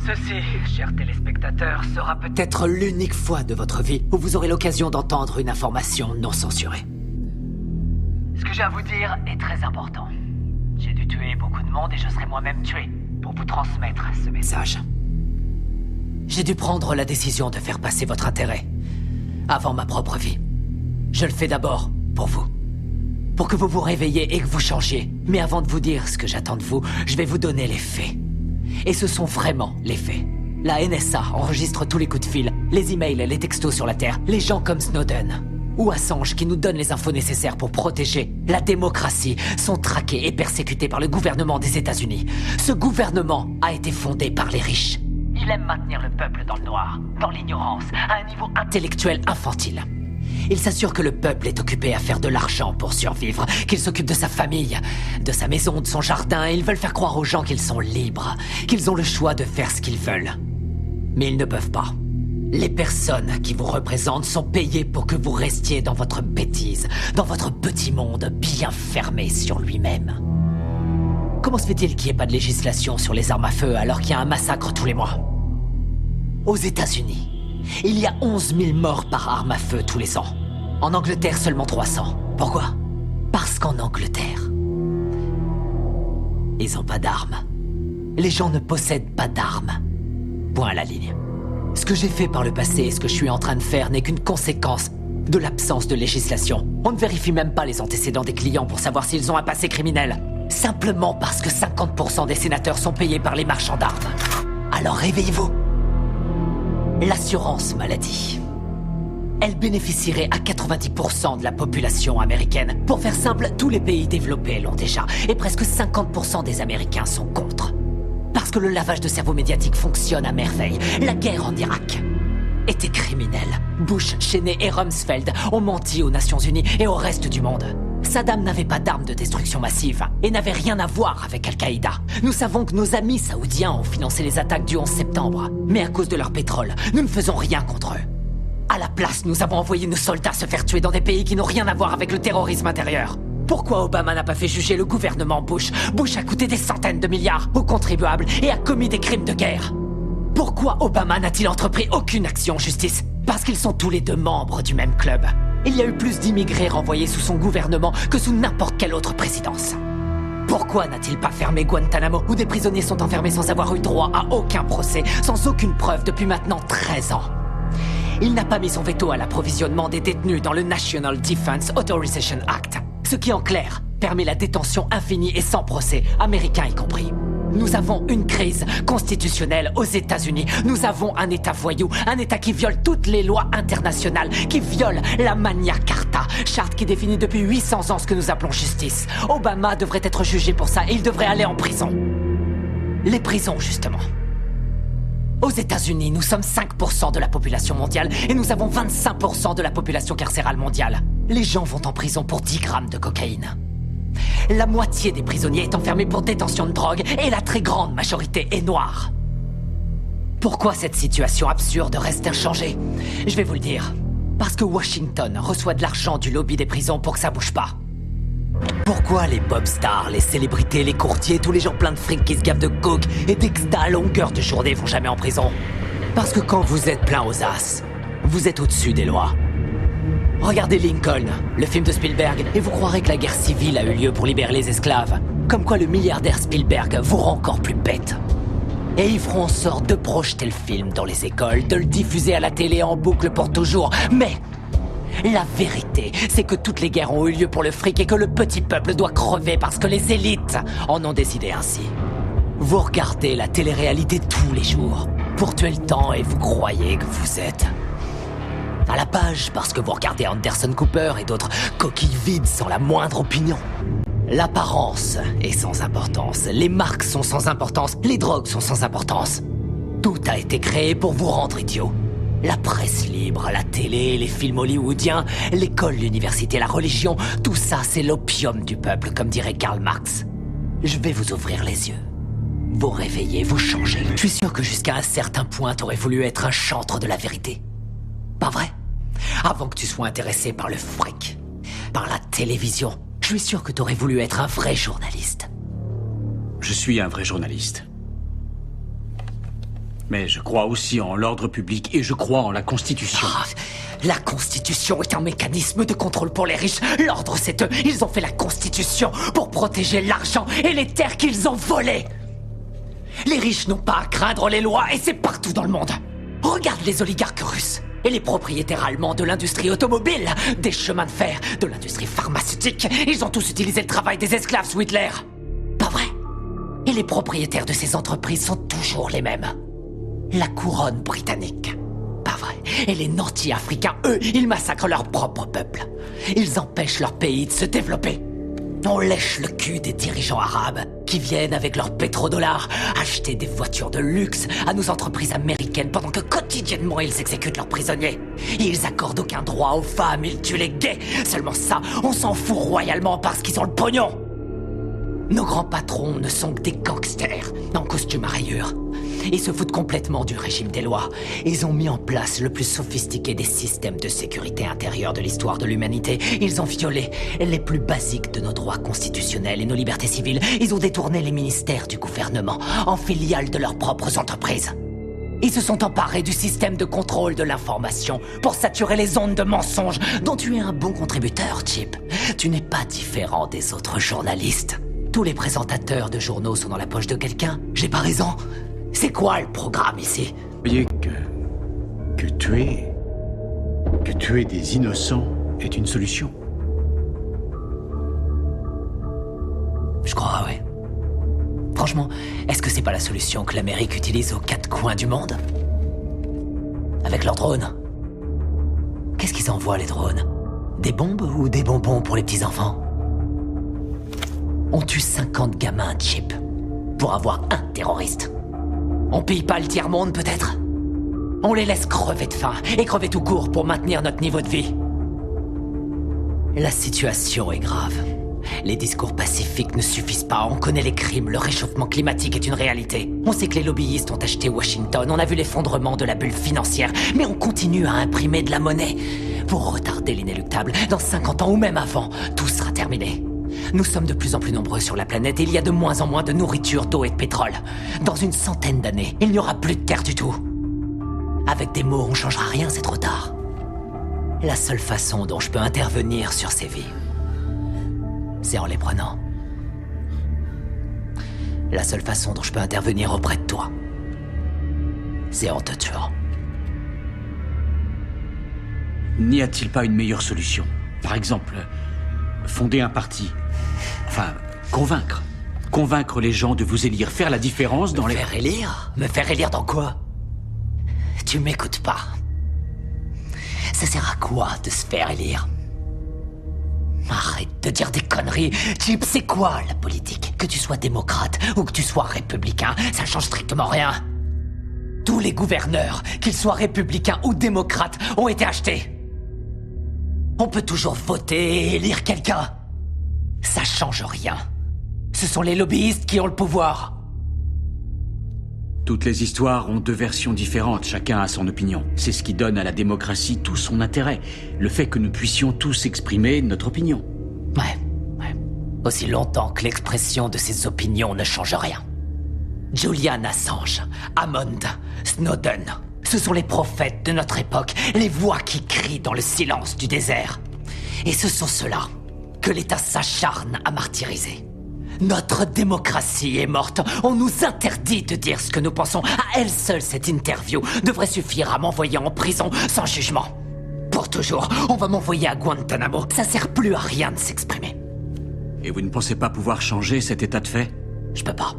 Ceci, chers téléspectateurs, sera peut-être l'unique fois de votre vie où vous aurez l'occasion d'entendre une information non censurée. Ce que j'ai à vous dire est très important. J'ai dû tuer beaucoup de monde et je serai moi-même tué pour vous transmettre ce message. J'ai dû prendre la décision de faire passer votre intérêt avant ma propre vie. Je le fais d'abord pour vous. Pour que vous vous réveilliez et que vous changiez. Mais avant de vous dire ce que j'attends de vous, je vais vous donner les faits. Et ce sont vraiment les faits. La NSA enregistre tous les coups de fil, les emails, les textos sur la Terre, les gens comme Snowden ou Assange qui nous donnent les infos nécessaires pour protéger la démocratie sont traqués et persécutés par le gouvernement des États-Unis. Ce gouvernement a été fondé par les riches. Il aime maintenir le peuple dans le noir, dans l'ignorance, à un niveau intellectuel infantile. Il s'assure que le peuple est occupé à faire de l'argent pour survivre, qu'il s'occupe de sa famille, de sa maison, de son jardin, et ils veulent faire croire aux gens qu'ils sont libres, qu'ils ont le choix de faire ce qu'ils veulent. Mais ils ne peuvent pas. Les personnes qui vous représentent sont payées pour que vous restiez dans votre bêtise, dans votre petit monde bien fermé sur lui-même. Comment se fait-il qu'il n'y ait pas de législation sur les armes à feu alors qu'il y a un massacre tous les mois? Aux États-Unis, il y a 11 000 morts par arme à feu tous les ans. En Angleterre, seulement 300. Pourquoi? Parce qu'en Angleterre, ils n'ont pas d'armes. Les gens ne possèdent pas d'armes. Point à la ligne. Ce que j'ai fait par le passé et ce que je suis en train de faire n'est qu'une conséquence de l'absence de législation. On ne vérifie même pas les antécédents des clients pour savoir s'ils ont un passé criminel. Simplement parce que 50% des sénateurs sont payés par les marchands d'armes. Alors réveillez-vous. L'assurance maladie. Elle bénéficierait à 90% de la population américaine. Pour faire simple, tous les pays développés l'ont déjà. Et presque 50% des Américains sont contre. Parce que le lavage de cerveau médiatique fonctionne à merveille. La guerre en Irak était criminelle. Bush, Cheney et Rumsfeld ont menti aux Nations Unies et au reste du monde. Saddam n'avait pas d'armes de destruction massive et n'avait rien à voir avec Al-Qaïda. Nous savons que nos amis saoudiens ont financé les attaques du 11 septembre. Mais à cause de leur pétrole, nous ne faisons rien contre eux. À la place, nous avons envoyé nos soldats se faire tuer dans des pays qui n'ont rien à voir avec le terrorisme intérieur. Pourquoi Obama n'a pas fait juger le gouvernement Bush? Bush a coûté des centaines de milliards aux contribuables et a commis des crimes de guerre. Pourquoi Obama n'a-t-il entrepris aucune action en justice? Parce qu'ils sont tous les deux membres du même club. Il y a eu plus d'immigrés renvoyés sous son gouvernement que sous n'importe quelle autre présidence. Pourquoi n'a-t-il pas fermé Guantanamo, où des prisonniers sont enfermés sans avoir eu droit à aucun procès, sans aucune preuve depuis maintenant 13 ans? Il n'a pas mis son veto à l'approvisionnement des détenus dans le National Defense Authorization Act, ce qui en clair permet la détention infinie et sans procès, américains y compris. Nous avons une crise constitutionnelle aux États-Unis. Nous avons un État voyou, un État qui viole toutes les lois internationales, qui viole la Magna Carta, charte qui définit depuis 800 ans ce que nous appelons justice. Obama devrait être jugé pour ça et il devrait aller en prison. Les prisons, justement. Aux États-Unis, nous sommes 5% de la population mondiale et nous avons 25% de la population carcérale mondiale. Les gens vont en prison pour 10 grammes de cocaïne. La moitié des prisonniers est enfermée pour détention de drogue et la très grande majorité est noire. Pourquoi cette situation absurde reste inchangée? Je vais vous le dire. Parce que Washington reçoit de l'argent du lobby des prisons pour que ça bouge pas. Pourquoi les pop stars, les célébrités, les courtiers, tous les gens pleins de fric qui se gavent de coke et d'exta à longueur de journée vont jamais en prison? Parce que quand vous êtes plein aux as, vous êtes au-dessus des lois. Regardez Lincoln, le film de Spielberg, et vous croirez que la guerre civile a eu lieu pour libérer les esclaves. Comme quoi le milliardaire Spielberg vous rend encore plus bête. Et ils feront en sorte de projeter le film dans les écoles, de le diffuser à la télé en boucle pour toujours. Mais la vérité, c'est que toutes les guerres ont eu lieu pour le fric et que le petit peuple doit crever parce que les élites en ont décidé ainsi. Vous regardez la télé-réalité tous les jours pour tuer le temps et vous croyez que vous êtes à la page parce que vous regardez Anderson Cooper et d'autres coquilles vides sans la moindre opinion. L'apparence est sans importance, les marques sont sans importance, les drogues sont sans importance. Tout a été créé pour vous rendre idiot. La presse libre, la télé, les films hollywoodiens, l'école, l'université, la religion, tout ça c'est l'opium du peuple, comme dirait Karl Marx. Je vais vous ouvrir les yeux. Vous réveiller, vous changer. Je suis sûr que jusqu'à un certain point t'aurais voulu être un chantre de la vérité. Pas vrai? Avant que tu sois intéressé par le fric, par la télévision, je suis sûr que t'aurais voulu être un vrai journaliste. Je suis un vrai journaliste. Mais je crois aussi en l'ordre public et je crois en la Constitution. Ah, la Constitution est un mécanisme de contrôle pour les riches. L'ordre, c'est eux. Ils ont fait la Constitution pour protéger l'argent et les terres qu'ils ont volées. Les riches n'ont pas à craindre les lois et c'est partout dans le monde. Regarde les oligarques russes et les propriétaires allemands de l'industrie automobile, des chemins de fer, de l'industrie pharmaceutique. Ils ont tous utilisé le travail des esclaves sous Hitler. Pas vrai? Et les propriétaires de ces entreprises sont toujours les mêmes. La couronne britannique. Pas vrai. Et les nantis africains, eux, ils massacrent leur propre peuple. Ils empêchent leur pays de se développer. On lèche le cul des dirigeants arabes qui viennent avec leurs pétrodollars acheter des voitures de luxe à nos entreprises américaines pendant que quotidiennement ils exécutent leurs prisonniers. Et ils accordent aucun droit aux femmes, ils tuent les gays. Seulement ça, on s'en fout royalement parce qu'ils ont le pognon. Nos grands patrons ne sont que des gangsters en costume à rayures. Ils se foutent complètement du régime des lois. Ils ont mis en place le plus sophistiqué des systèmes de sécurité intérieure de l'histoire de l'humanité. Ils ont violé les plus basiques de nos droits constitutionnels et nos libertés civiles. Ils ont détourné les ministères du gouvernement en filiales de leurs propres entreprises. Ils se sont emparés du système de contrôle de l'information pour saturer les ondes de mensonges dont tu es un bon contributeur, Chip. Tu n'es pas différent des autres journalistes. Tous les présentateurs de journaux sont dans la poche de quelqu'un. J'ai pas raison. C'est quoi le programme ici? Vous voyez que tuer des innocents est une solution. Je crois, oui. Franchement, est-ce que c'est pas la solution que l'Amérique utilise aux quatre coins du monde? Avec leurs drones. Qu'est-ce qu'ils envoient, les drones? Des bombes ou des bonbons pour les petits-enfants? On tue 50 gamins, Chip, pour avoir un terroriste. On pille pas le tiers-monde, peut-être? On les laisse crever de faim et crever tout court pour maintenir notre niveau de vie. La situation est grave. Les discours pacifiques ne suffisent pas. On connaît les crimes, le réchauffement climatique est une réalité. On sait que les lobbyistes ont acheté Washington, on a vu l'effondrement de la bulle financière, mais on continue à imprimer de la monnaie. Pour retarder l'inéluctable, dans 50 ans ou même avant, tout sera terminé. Nous sommes de plus en plus nombreux sur la planète et il y a de moins en moins de nourriture, d'eau et de pétrole. Dans une centaine d'années, il n'y aura plus de terre du tout. Avec des mots, on changera rien, c'est trop tard. La seule façon dont je peux intervenir sur ces vies, c'est en les prenant. La seule façon dont je peux intervenir auprès de toi, c'est en te tuant. N'y a-t-il pas une meilleure solution? Par exemple, fonder un parti. Enfin, convaincre. Convaincre les gens de vous élire, faire la différence dans les... Me faire élire? Me faire élire dans quoi? Tu m'écoutes pas. Ça sert à quoi de se faire élire? Arrête de dire des conneries. Chip, c'est quoi la politique? Que tu sois démocrate ou que tu sois républicain, ça change strictement rien. Tous les gouverneurs, qu'ils soient républicains ou démocrates, ont été achetés. On peut toujours voter et élire quelqu'un. Ça change rien. Ce sont les lobbyistes qui ont le pouvoir. Toutes les histoires ont deux versions différentes, chacun a son opinion. C'est ce qui donne à la démocratie tout son intérêt. Le fait que nous puissions tous exprimer notre opinion. Ouais. Aussi longtemps que l'expression de ces opinions ne change rien. Julian Assange, Hammond, Snowden, ce sont les prophètes de notre époque, les voix qui crient dans le silence du désert. Et ce sont ceux-là que l'État s'acharne à martyriser. Notre démocratie est morte. On nous interdit de dire ce que nous pensons. À elle seule, cette interview devrait suffire à m'envoyer en prison sans jugement. Pour toujours, on va m'envoyer à Guantanamo. Ça sert plus à rien de s'exprimer. Et vous ne pensez pas pouvoir changer cet état de fait? Je peux pas.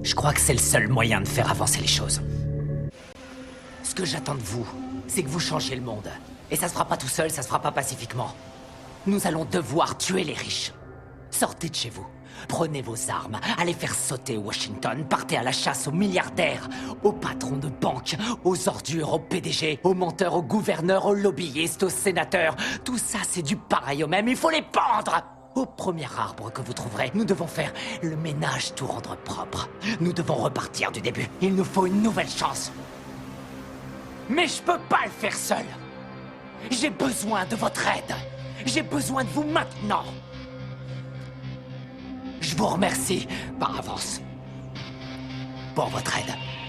Je crois que c'est le seul moyen de faire avancer les choses. Ce que j'attends de vous, c'est que vous changiez le monde. Et ça se fera pas tout seul, ça se fera pas pacifiquement. Nous allons devoir tuer les riches. Sortez de chez vous. Prenez vos armes, allez faire sauter Washington, partez à la chasse aux milliardaires, aux patrons de banques, aux ordures, aux PDG, aux menteurs, aux gouverneurs, aux lobbyistes, aux sénateurs. Tout ça, c'est du pareil au même, il faut les pendre! Au premier arbre que vous trouverez, nous devons faire le ménage, tout rendre propre. Nous devons repartir du début. Il nous faut une nouvelle chance. Mais je peux pas le faire seul. J'ai besoin de votre aide. J'ai besoin de vous maintenant. Je vous remercie par avance pour votre aide.